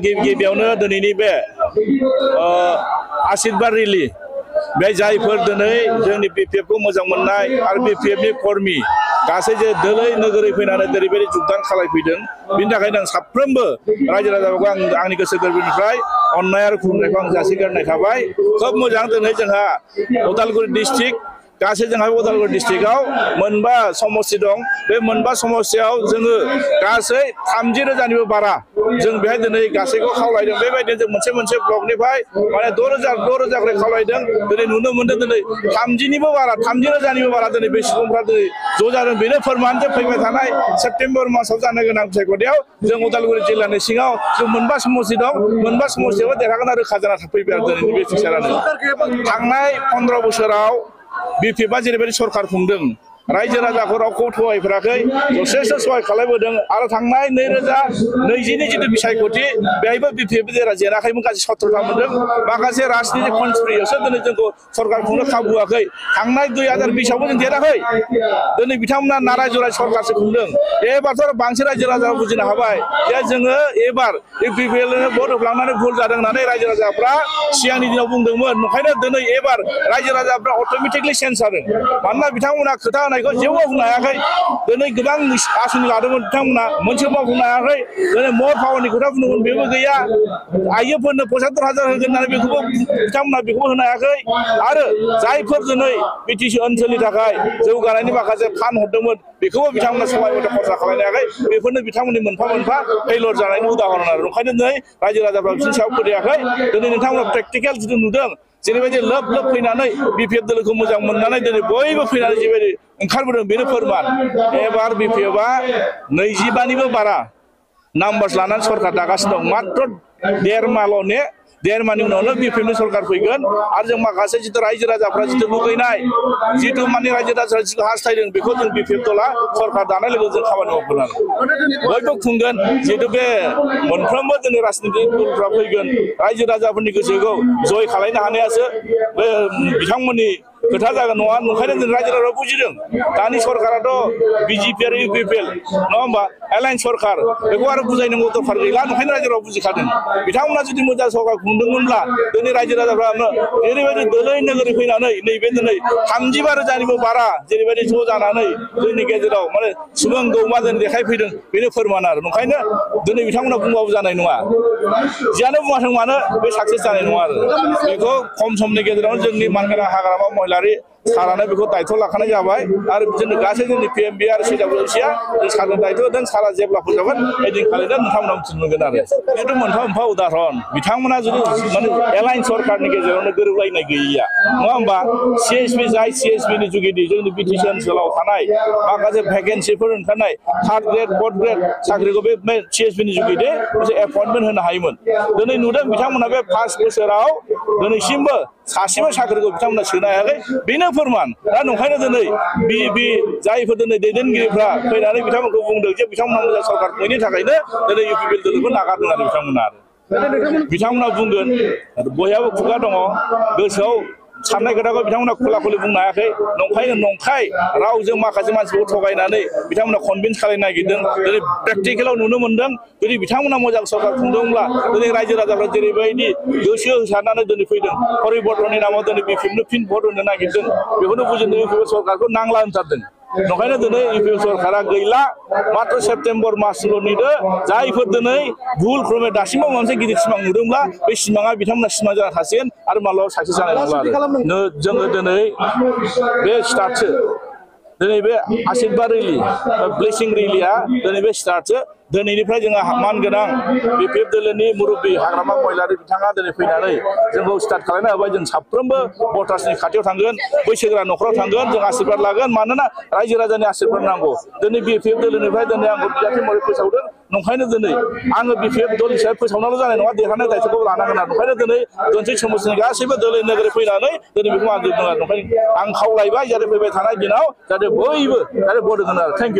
गिबियावनो दिनैनि बे आशीर्बाद रेली बे जायफोर दिनै जोंनि BPF खौ मोजां मोननाय आरो BPF नि कर्मी गासै जे दोलै नोगोरै फैनानै ओरैबायदि जुगदान खालामफैदों बिनि थाखायनो आं साफ्रोमबो रायजो राजाफोरखौ आंनि गोसो गोरबोनिफ्राय अननाय आरो खुलुमनायखौ आं जासिगारनाय थाबाय। खोब मोजां दिनै जोंहा उदालगुरि डिस्ट्रिक्ट गासै जोंहा उदालगुरि डिस्ट्रिक्टआव मोनबा समस्ति दं। बे मोनबा समस्तियाव जोङो गासै 30,000निबो बारा जों बेहाय दिनै गासैखौ खावलायदों। बेबायदिनो जों मोनसे ब्लकनिफ्राय माने 6,000 खरै खावलायदों। दिनै नुनो मोनदों दिनै 30निबो बारा 30,000निबो बारा दिनै बे सुबुंफ्रा दिनै ज' जादों। बेनो फोरमान जे फैबाय थानाय सेप्तेम्बर मासाव जानो गोनां बिसायख'थियाव जों उदालगुरि जिल्लानि सिङाव जों मोनबा समस्ति दं। मोनबा समस्तियावबो देरहागोन आरो रोखा जाना फैबाय आरो दिनैनि बे फिक्सारानो। थांनाय 15 बोसोराव BPF आ जेरैबायदि सरकार खुंदों रायजो राजाखौ रावखौ थगायफेराखै जथेस्थ' सहाय खालामबोदों आरो थांनाय 2020नि जिथु बिसायख'थि बेहायबो BPF जेनाखैमोन गासै 70था मोनदों। माखासे राजनितिक कनस्पिरेसनसो दिनै जोंखौ सरकार खुंनो खाबु होआखै। थांनाय 2020आवबो जों देराखै। दिनै बिथांमोना नाराय जुराय सरकारसो खुंदों। एबारथ' बांसिन रायजो राजाफ्रा बुजिनो हाबाय जे जोङो एबार BPF भट होफ्लांनानै भुल जादों होननानै रायजो राजाफ्रा सिगांनि दिनाव बुंदोंमोन। ओंखायनो दिनै एबार रायजो राजाफ्रा अट'मेटिकलि चेन्ज जादों। मानोना बिथांमोना खोथा होनायखौ जेबो मावफुंनो हायाखै। दिनै गोबां आसनि लादोंमोन बिथांमोना मोनसेबो मावफुंनो हायाखै। दिनै मर पावारनि खोथा बुंदोंमोन बेबो गैया। आइजोफोरनो 75,000 होगोन होननानै बेखौबो बिथांमोना बेखौबो होनो हायाखै। आरो जायफोर दिनै BTC ओनसोलनि थाखाय जौगानायनि माखासे फान्ड हरदोंमोन बेखौबो बिथांमोना समाय मथे खरसा खालामनो हायाखै। बेफोरनो बिथांमोननि मोनफा फेलर जानायनि उदाहरन आरो। ओंखायनो दिनै रायजो राजाफ्रा बिसोरनि सायाव फोथायाखै। दिनै नोंथांमोना प्रेक्टिकेल जिथु नुदों जेरैबायदि लोब फैनानै BPF दोलोखौ मोजां मोननानै दिनै बयबो फैनानै जेबायदि ओंखारबोदों बेनो फोरमान। एबार BPF आ 25निबो बारा नाम्बार्स लानानै सरकार दागासिनो दं। मात्र 1.5 माहनि उनावनो BPF नि सरकार फैगोन। आरो जों माखासे जिथु रायजो राजाफ्रा जिथु लुगैनाय जिथु माने रायजो राजाफ्रा जिथु हास्थायदों बेखौ जों BPF दला सरकार दानाय लोगो जों खामानि मावगोन आरो बयबो खुंगोन। जिहेतु बे मोनफ्रोमबो जोंनि राजनितिक दलफ्रा फैगोन रायजो राजाफोरनि गोसोखौ जय खालामनो हानायासो बे बिथांमोननि खोथा जागोन नङा। ओंखायनो जों रायजो राजाफ्रा बुजिदों दानि सरकाराथ' BJP आरो UPPL नङा होमबा एलायन्स सरकार बेखौ आरो बुजायनांगौ दरखार गैला। ओंखायनो रायजो राजाफ्रा बुजिखादों। बिथांमोना जुदि मोजां सरकार खुंदोंमोनब्ला दिनै रायजो राजाफ्रा जेरैबायदि दोलै नोगोरै फैनानै नैबे दिनै 35,000निबो बारा जेरैबायदि ज' जानानै जोंनि गेजेराव माने सुबुं दौमा जों देखायफैदों बेनो फोरमान आरो। ओंखायनो दिनै बिथांमोना बुंबाबो जानाय नङा। जियानो बुङाथों मानो बे साक्सेस जानाय नङा आरो। बेखौ खम समनि गेजेरावनो जोंनि मानगोनां हाग्रामा महिलारि सारानो बेखौ दायथ' लाखानाय जाबाय। आरो जोंनि गासै जोंनि PMB आरो CWC आ सारनो दायथ' होदों। सारा जेब्ला फोसावगोन ओइदिनखालिनो नोंथांमोना मिथिनो मोनगोन आरो। बेथ' मोनफा उदाहरन। बिथांमोना जुदि माने एलायन्स सरकारनि गेजेरावनो गोरोबलायनाय गैयैया नङा होमबा CSP जाय CSP नि जुगिदि जोंनि BTC ओनसोलाव थानाय माखासे भेकेन्सिफोर ओंखारनाय 3rd ग्रेड 4th ग्रेड साख्रिखौ बे CSP नि जुगिदि मोनसे एपइन्टमेन्ट होनो हायोमोन। दिनै नुदों बिथांमोना बे 5 बोसोराव दिनैसिमबो सासेबो साख्रिखौ बिथांमोना सोनो हायाखै बेनो फोरमान। दा ओंखायनो दिनै बे जायफोर दिनै दैदेनगिरिफ्रा फैनानै बिथांमोनखौ बुंदों जे बिथांमोना मोजां सरकार खुंनायनि थाखायनो दिनै UPPL दोलोखौ नागारदों आरो बिथांमोना बिथांमोना बुंगोन बयहाबो खुगा दङ गोसोआव साननाय खोथाखौ बिथांमोना खुला खुलि बुंनो हायाखै। नंखाय रावजों माखासे मानसिखौ थगायनानै बिथांमोना कनभिन्स खालामनो नागिरदों। दिनै प्रेक्टिकेलाव नुनो मोनदों जुदि बिथांमोना मोजां सरकार खुंदोंब्ला दिनै रायजो राजाफ्रा जेरैबायदि गोसो होसारनानै दिनै फैदों परिबर्तननि नामाव दिनै BPF नो फिन भट होनो नागिरदों बेखौनो बुजिनो UPPL सरकारखौ नांला होनथारदों। ओंखायनो दिनै UPPL सरकारा गैला। मात्र सेप्तेम्बर मासल' नेदो। जायफोर दिनै भुल ख्रमे दासिमबो मोनसे गिदिर सिमां नुदोंब्ला बे सिमाङा बिथांमोना सिमां जाना थासिगोन आरो माब्लाबा साक्सेस जानाय नंला आरो। जोङो दिनै बे स्टार्टसो दिनै बे आशीर्बाद रेली ब्लेसिं रेलीआ दिनै बे स्टार्टसो। दिनैनिफ्राय जोंहा मानगोनां BPF दोलोनि मुरब्बी हाग्रामा महिलारि बिथाङा दिनै फैनानै जोंखौ स्टार्ट खालामना होबाय। जों साफ्रोमबो भटार्सनि खाथियाव थांगोन बैसोगोरा न'खराव थांगोन जों आशीर्बाद लागोन। मानोना रायजो राजानि आशीर्बाद नांगौ। दिनै BPF दोलोनिफ्राय दिनै आंखौ बिजाथि महरै फोसावदों। नंखायनो दिनै आङो BPF दल हिसाबै फोसावनाल' जानाय नङा देरहानाय दायथ'खौ लानांगोन आरो। ओंखायनो दिनै दोनसे समस्तिनि गासैबो दोलै नोगोरै फैनानै दिनै बेखौ मावजोबदों आरो। ओंखायनो आं खावलायबाय जाहाथे फैबाय थानाय दिनाव जाहाथे बयबो जाहाथे भट होगोन आरो। Thank you.